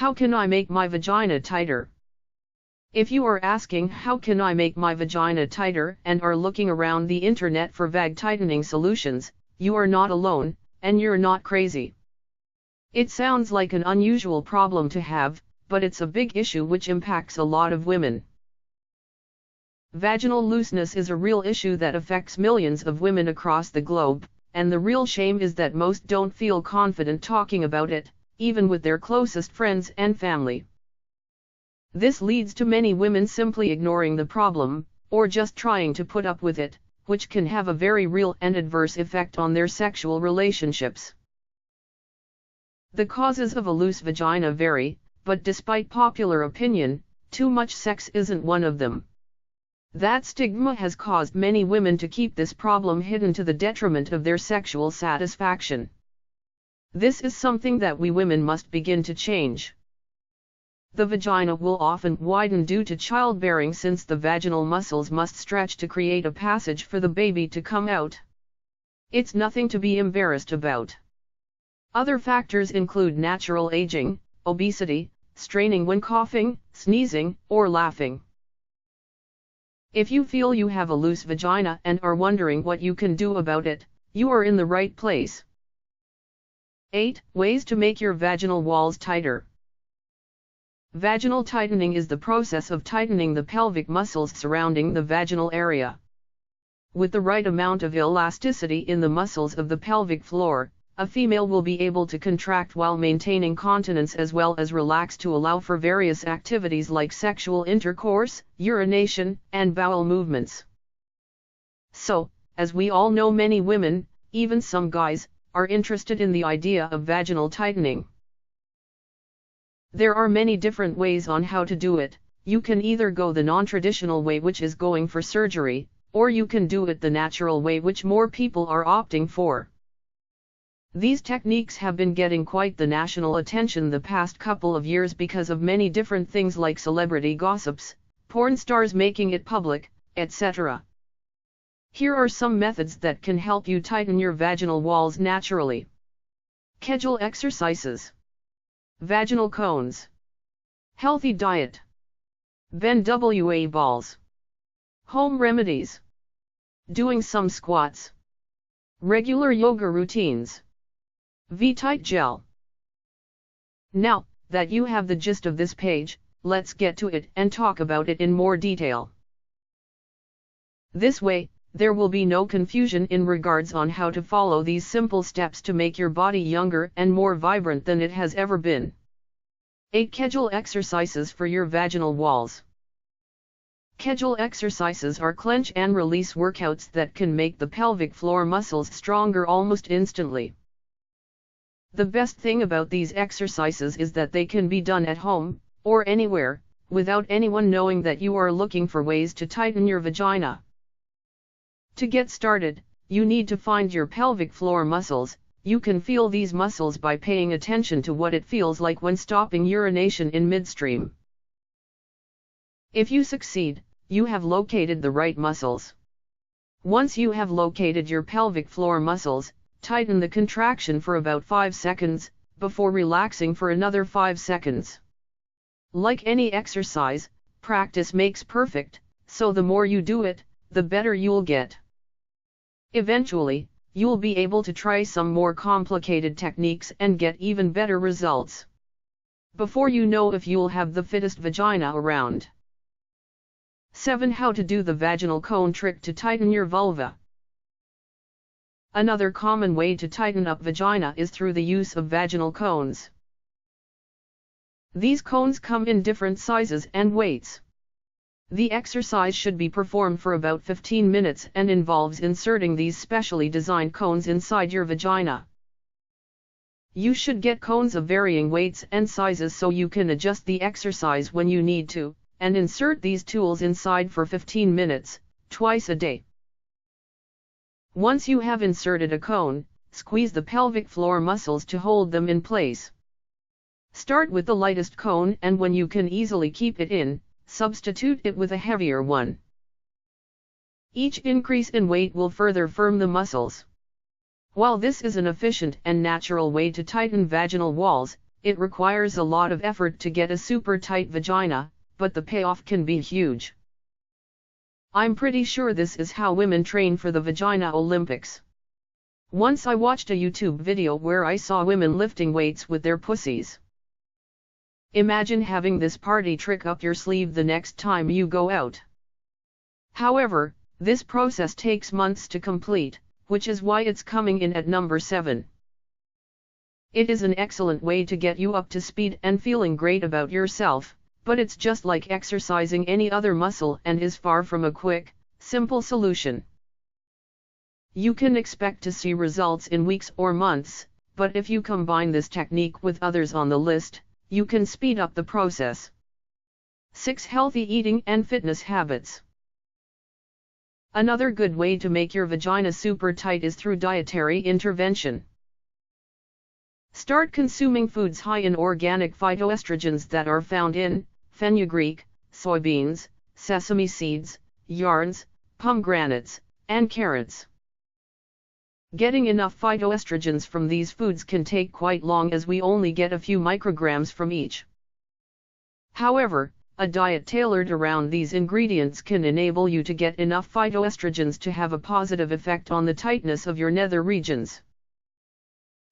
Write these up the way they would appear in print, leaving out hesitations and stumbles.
How can I make my vagina tighter? If you are asking how can I make my vagina tighter and are looking around the internet for vag tightening solutions, you are not alone, and you're not crazy. It sounds like an unusual problem to have, but it's a big issue which impacts a lot of women. Vaginal looseness is a real issue that affects millions of women across the globe, and the real shame is that most don't feel confident talking about it, even with their closest friends and family. This leads to many women simply ignoring the problem, or just trying to put up with it, which can have a very real and adverse effect on their sexual relationships. The causes of a loose vagina vary, but despite popular opinion, too much sex isn't one of them. That stigma has caused many women to keep this problem hidden to the detriment of their sexual satisfaction. This is something that we women must begin to change. The vagina will often widen due to childbearing since the vaginal muscles must stretch to create a passage for the baby to come out. It's nothing to be embarrassed about. Other factors include natural aging, obesity, straining when coughing, sneezing, or laughing. If you feel you have a loose vagina and are wondering what you can do about it, you are in the right place. 8 Ways to make your vaginal walls tighter. Vaginal tightening is the process of tightening the pelvic muscles surrounding the vaginal area. With the right amount of elasticity in the muscles of the pelvic floor, a female will be able to contract while maintaining continence as well as relax to allow for various activities like sexual intercourse, urination, and bowel movements. So, as we all know, many women, even some guys, are interested in the idea of vaginal tightening. There are many different ways on how to do it. You can either go the non-traditional way, which is going for surgery, or you can do it the natural way, which more people are opting for. These techniques have been getting quite the national attention the past couple of years because of many different things like celebrity gossips, porn stars making it public, etc. Here are some methods that can help you tighten your vaginal walls naturally. Kegel exercises. Vaginal cones. Healthy diet. Bend WA balls. Home remedies. Doing some squats. Regular yoga routines. V-tight gel. Now that you have the gist of this page, let's get to it and talk about it in more detail. This way, there will be no confusion in regards on how to follow these simple steps to make your body younger and more vibrant than it has ever been. 8 Kegel exercises for your vaginal walls. Kegel exercises are clench and release workouts that can make the pelvic floor muscles stronger almost instantly. The best thing about these exercises is that they can be done at home, or anywhere, without anyone knowing that you are looking for ways to tighten your vagina. To get started, you need to find your pelvic floor muscles. You can feel these muscles by paying attention to what it feels like when stopping urination in midstream. If you succeed, you have located the right muscles. Once you have located your pelvic floor muscles, tighten the contraction for about 5 seconds, before relaxing for another 5 seconds. Like any exercise, practice makes perfect, so the more you do it, the better you'll get. Eventually, you'll be able to try some more complicated techniques and get even better results. Before you know if you'll have the fittest vagina around. 7 How to do the vaginal cone trick to tighten your vulva. Another common way to tighten up vagina is through the use of vaginal cones. These cones come in different sizes and weights. The exercise should be performed for about 15 minutes and involves inserting these specially designed cones inside your vagina. You should get cones of varying weights and sizes so you can adjust the exercise when you need to, and insert these tools inside for 15 minutes, twice a day. Once you have inserted a cone, squeeze the pelvic floor muscles to hold them in place. Start with the lightest cone, and when you can easily keep it in, substitute it with a heavier one. Each increase in weight will further firm the muscles. While this is an efficient and natural way to tighten vaginal walls, It requires a lot of effort to get a super tight vagina, but the payoff can be huge. I'm pretty sure this is how women train for the Vagina Olympics. Once I watched a YouTube video where I saw women lifting weights with their pussies. Imagine having this party trick up your sleeve the next time you go out. However, this process takes months to complete, which is why it's coming in at number 7. It is an excellent way to get you up to speed and feeling great about yourself, but it's just like exercising any other muscle and is far from a quick, simple solution. You can expect to see results in weeks or months, but if you combine this technique with others on the list, you can speed up the process. 6 Healthy eating and fitness habits. Another good way to make your vagina super tight is through dietary intervention. Start consuming foods high in organic phytoestrogens that are found in fenugreek, soybeans, sesame seeds, yarns, pomegranates, and carrots. Getting enough phytoestrogens from these foods can take quite long as we only get a few micrograms from each. However, a diet tailored around these ingredients can enable you to get enough phytoestrogens to have a positive effect on the tightness of your nether regions.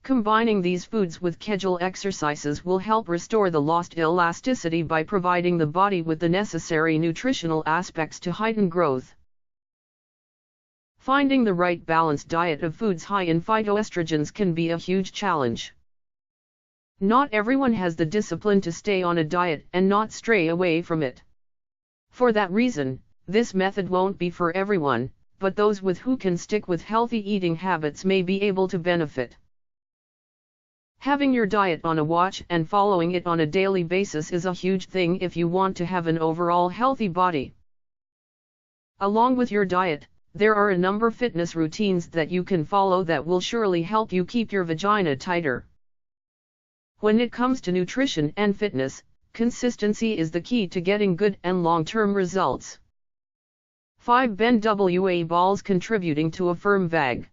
Combining these foods with Kegel exercises will help restore the lost elasticity by providing the body with the necessary nutritional aspects to heighten growth. Finding the right balanced diet of foods high in phytoestrogens can be a huge challenge. Not everyone has the discipline to stay on a diet and not stray away from it. For that reason, this method won't be for everyone, but those who can stick with healthy eating habits may be able to benefit. Having your diet on a watch and following it on a daily basis is a huge thing if you want to have an overall healthy body. Along with your diet, there are a number of fitness routines that you can follow that will surely help you keep your vagina tighter. When it comes to nutrition and fitness, consistency is the key to getting good and long-term results. 5 Bend WA balls contributing to a firm vag.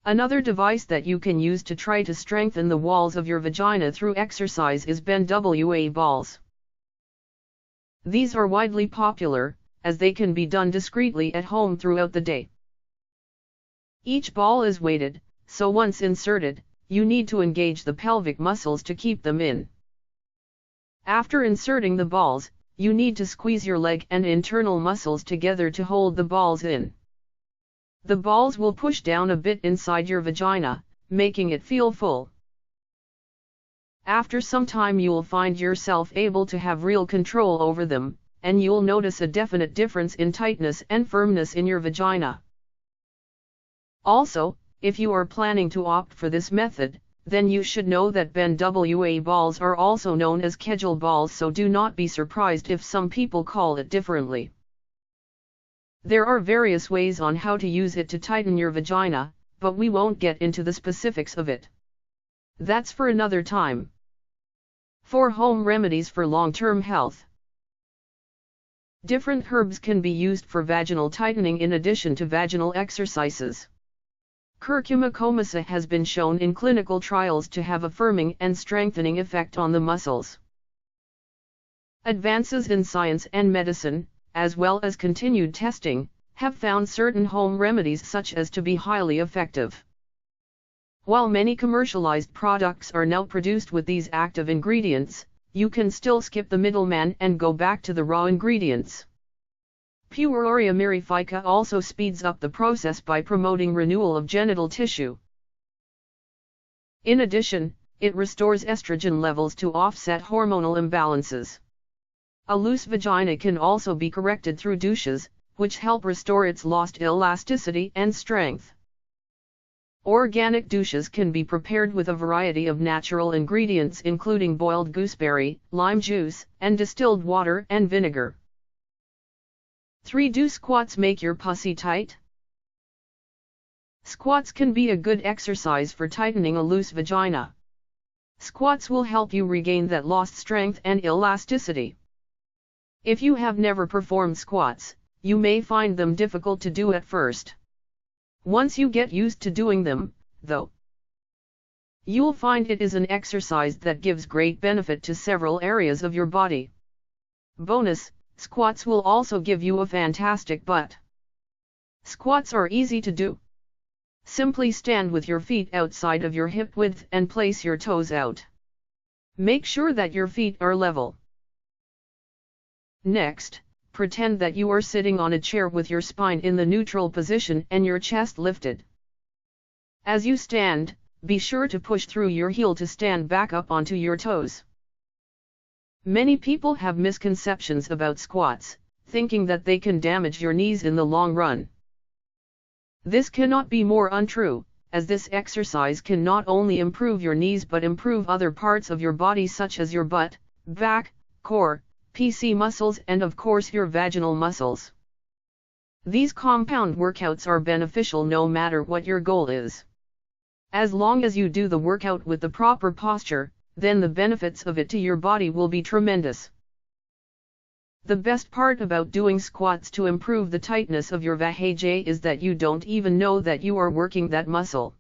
Another device that you can use to try to strengthen the walls of your vagina through exercise is Bend WA balls. These are widely popular, as they can be done discreetly at home throughout the day. Each ball is weighted, so once inserted, you need to engage the pelvic muscles to keep them in. After inserting the balls, you need to squeeze your leg and internal muscles together to hold the balls in. The balls will push down a bit inside your vagina, making it feel full. After some time you'll find yourself able to have real control over them, and you'll notice a definite difference in tightness and firmness in your vagina. Also, if you are planning to opt for this method, then you should know that Bend WA balls are also known as Kegel balls, so do not be surprised if some people call it differently. There are various ways on how to use it to tighten your vagina, but we won't get into the specifics of it. That's for another time. 4 Home remedies for long-term health. Different herbs can be used for vaginal tightening in addition to vaginal exercises. Curcuma comaca has been shown in clinical trials to have a firming and strengthening effect on the muscles. Advances in science and medicine, as well as continued testing, have found certain home remedies such as to be highly effective. While many commercialized products are now produced with these active ingredients, you can still skip the middleman and go back to the raw ingredients. Pueroria mirifica also speeds up the process by promoting renewal of genital tissue. In addition, it restores estrogen levels to offset hormonal imbalances. A loose vagina can also be corrected through douches, which help restore its lost elasticity and strength. Organic douches can be prepared with a variety of natural ingredients including boiled gooseberry, lime juice, and distilled water and vinegar. 3 Do squats make your pussy tight? Squats can be a good exercise for tightening a loose vagina. Squats will help you regain that lost strength and elasticity. If you have never performed squats, you may find them difficult to do at first. Once you get used to doing them, though, You'll find it is an exercise that gives great benefit to several areas of your body. Bonus, squats will also give you a fantastic butt. Squats are easy to do. Simply stand with your feet outside of your hip width and place your toes out. Make sure that your feet are level. Next, pretend that you are sitting on a chair with your spine in the neutral position and your chest lifted. As you stand, be sure to push through your heel to stand back up onto your toes. Many people have misconceptions about squats, thinking that they can damage your knees in the long run. This cannot be more untrue, as this exercise can not only improve your knees but improve other parts of your body such as your butt, back, core, PC muscles and of course your vaginal muscles. These compound workouts are beneficial no matter what your goal is. As long as you do the workout with the proper posture, then the benefits of it to your body will be tremendous. The best part about doing squats to improve the tightness of your vajayjay is that you don't even know that you are working that muscle.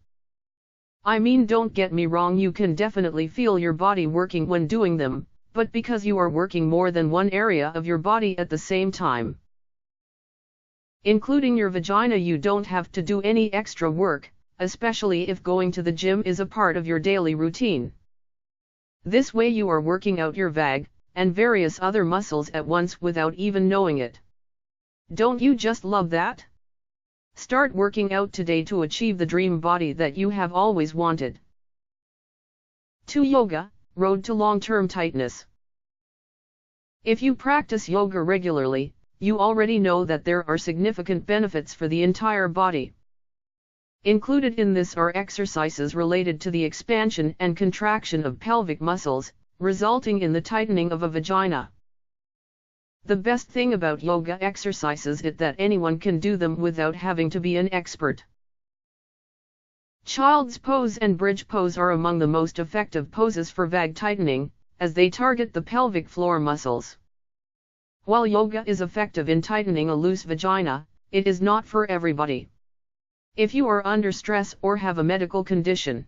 I mean, don't get me wrong, you can definitely feel your body working when doing them, but because you are working more than one area of your body at the same time, including your vagina, you don't have to do any extra work, especially if going to the gym is a part of your daily routine. This way you are working out your vag and various other muscles at once without even knowing it. Don't you just love that? Start working out today to achieve the dream body that you have always wanted. 2. Yoga, road to long-term tightness. If you practice yoga regularly, you already know that there are significant benefits for the entire body. Included in this are exercises related to the expansion and contraction of pelvic muscles, resulting in the tightening of a vagina. The best thing about yoga exercises is that anyone can do them without having to be an expert. Child's pose and bridge pose are among the most effective poses for vag tightening, as they target the pelvic floor muscles. While yoga is effective in tightening a loose vagina, it is not for everybody. If you are under stress or have a medical condition,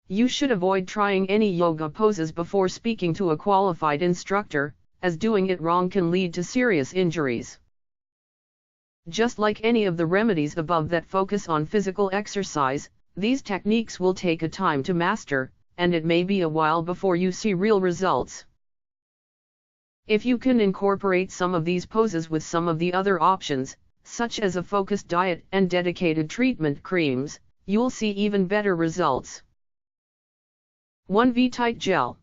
you should avoid trying any yoga poses before speaking to a qualified instructor, as doing it wrong can lead to serious injuries. Just like any of the remedies above that focus on physical exercise, these techniques will take a time to master, and it may be a while before you see real results. If you can incorporate some of these poses with some of the other options, such as a focused diet and dedicated treatment creams, you'll see even better results. 1. V-Tight Gel.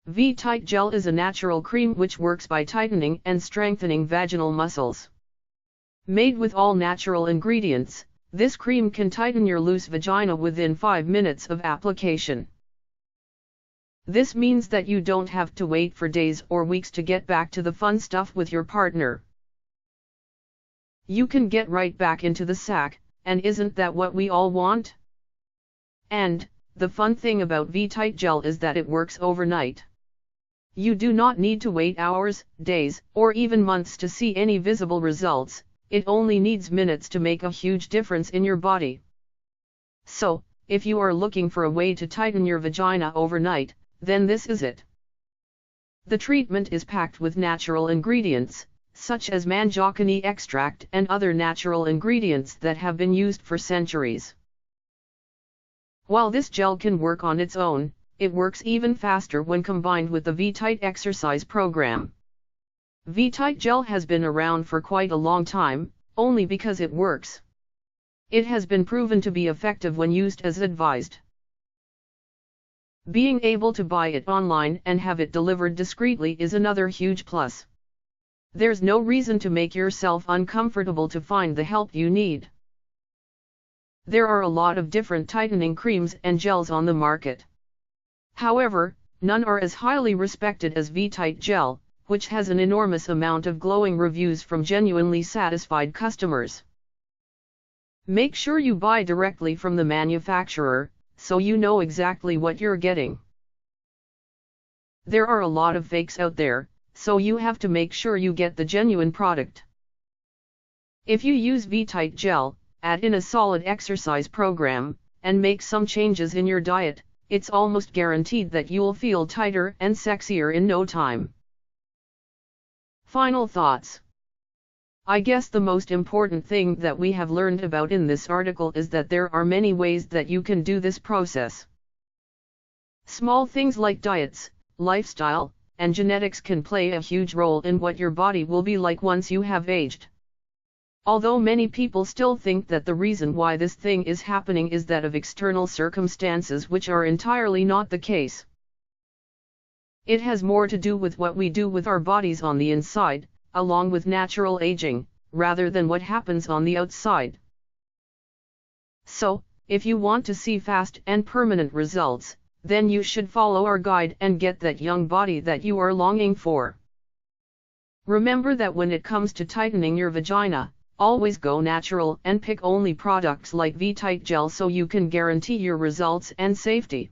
V-Tight Gel is a natural cream which works by tightening and strengthening vaginal muscles. Made with all natural ingredients, this cream can tighten your loose vagina within 5 minutes of application. This means that you don't have to wait for days or weeks to get back to the fun stuff with your partner. You can get right back into the sack, and isn't that what we all want? And the fun thing about V-Tight Gel is that it works overnight. You do not need to wait hours, days, or even months to see any visible results. It only needs minutes to make a huge difference in your body. So, if you are looking for a way to tighten your vagina overnight, then this is it. The treatment is packed with natural ingredients, such as manjakini extract and other natural ingredients that have been used for centuries. While this gel can work on its own, it works even faster when combined with the V-Tight exercise program. V-Tight Gel has been around for quite a long time, only because it works. It has been proven to be effective when used as advised. Being able to buy it online and have it delivered discreetly is another huge plus. There's no reason to make yourself uncomfortable to find the help you need. There are a lot of different tightening creams and gels on the market. However, none are as highly respected as V-Tight Gel, which has an enormous amount of glowing reviews from genuinely satisfied customers. Make sure you buy directly from the manufacturer, so you know exactly what you're getting. There are a lot of fakes out there, so you have to make sure you get the genuine product. If you use V-Tight Gel, add in a solid exercise program, and make some changes in your diet, it's almost guaranteed that you'll feel tighter and sexier in no time. Final thoughts. I guess the most important thing that we have learned about in this article is that there are many ways that you can do this process. Small things like diets, lifestyle, and genetics can play a huge role in what your body will be like once you have aged. Although many people still think that the reason why this thing is happening is that of external circumstances, which are entirely not the case. It has more to do with what we do with our bodies on the inside, along with natural aging, rather than what happens on the outside. So, if you want to see fast and permanent results, then you should follow our guide and get that young body that you are longing for. Remember that when it comes to tightening your vagina, always go natural and pick only products like V-Tight Gel so you can guarantee your results and safety.